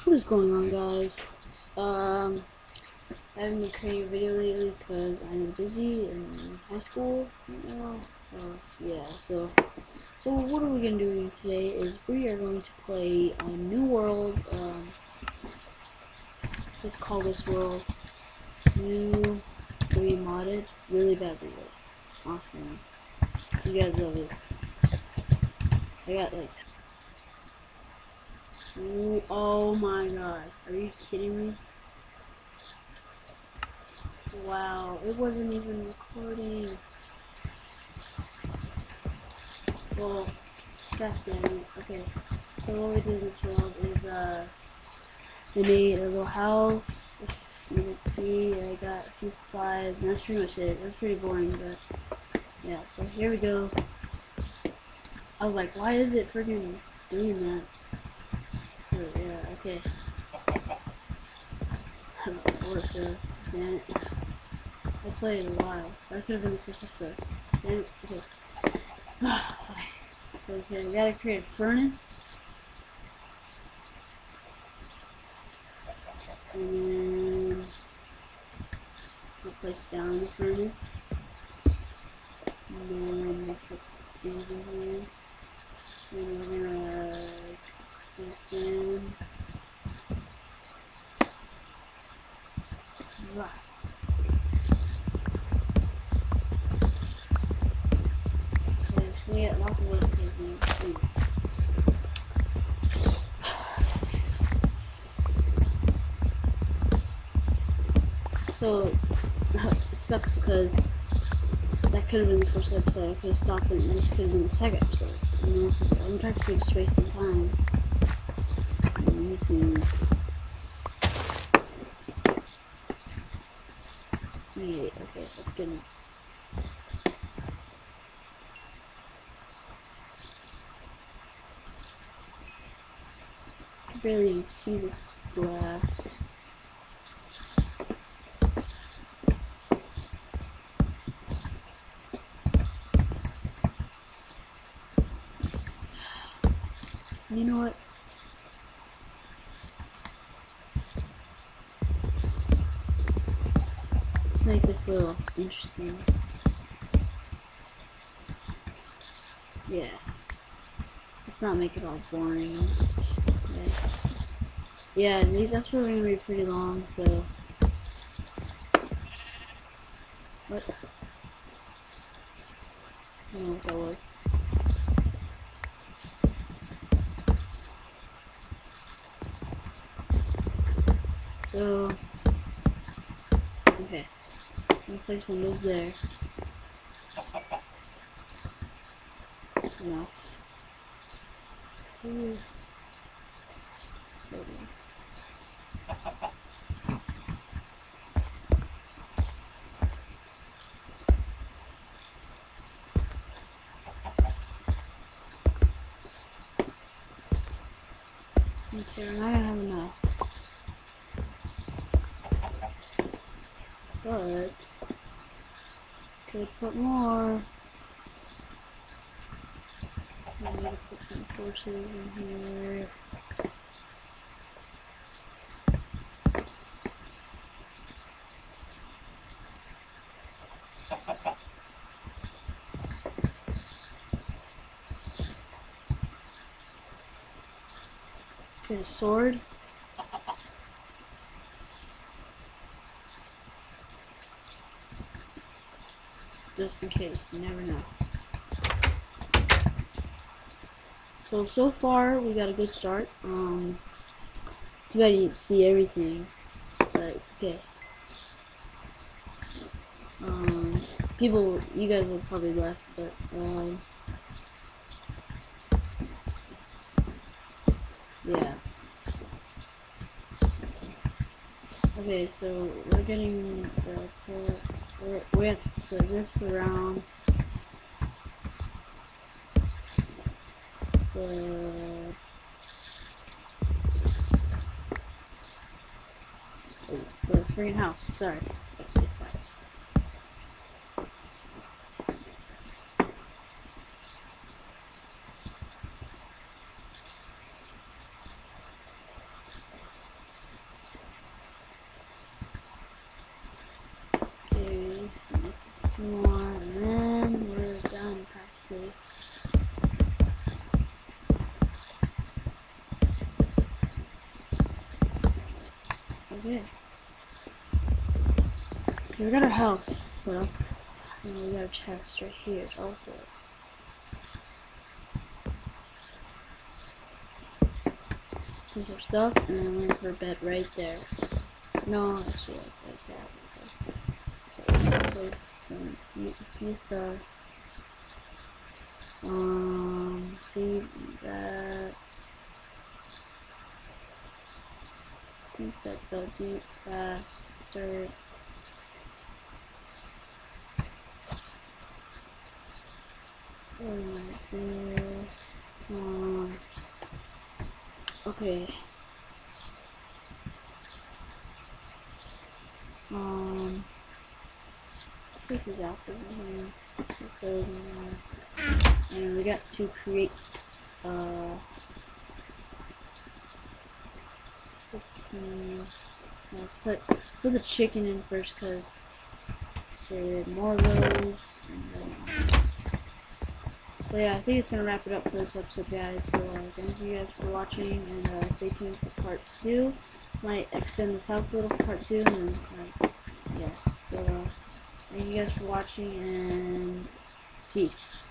What is going on, guys? I haven't been creating a video lately because I'm busy in high school right now. Yeah, so what are we gonna do today is we are going to play a new world. Let's call this world new, to be modded really badly though. Awesome. You guys love it. I got like, ooh, oh my god, are you kidding me? Wow, it wasn't even recording. Well, gosh dang it. Okay, so what we did in this world is, we made a little house. If you can see, I got a few supplies, and that's pretty much it. It was pretty boring, but yeah, so here we go. I was like, why is it freaking doing that? Oh, yeah, okay. Damn it. I played a while. That could have been the first episode. Damn it, okay. Okay. So okay, we gotta create a furnace. And then we'll place down the furnace. And then we'll put things in here. And we're gonna cook some sand. Right. Okay, so we get lots of wood because we need food. So it sucks because that could have been the first episode. I could have stopped it, and this could have been the second episode. You know, I'm trying to just waste some time. Yeah, okay, let's get it. I can barely even see the glass. You know what? Let's make this a little interesting. Yeah. Let's not make it all boring. Yeah, and these episodes are gonna be pretty long, so. What? I don't know what that was. So, okay, I'm gonna place one of those there. Enough. Ooh. Okay, we're not gonna have enough. But could put more. I need to put some torches in here. Let's get a sword. Just in case, you never know. So far we got a good start. Too bad you didn't see everything, but it's okay. People, you guys will probably laugh, but yeah. Okay, so we're getting we have to put this around the friggin' house. Sorry, that's my side. Okay. So we got our house set up, and we got a chest right here also. Here's our stuff, and then we're gonna put our bed right there. No, actually, like that. So let's place some few stuff. See that. I think that's gonna be faster. Right there. Okay. This is apples in here. This goes in there. And we got to create 15. Let's put the chicken in first because there more of those. So yeah, I think it's gonna wrap it up for this episode, guys. So thank you guys for watching, and stay tuned for part 2. Might extend this house a little for part 2, and yeah. So thank you guys for watching, and peace.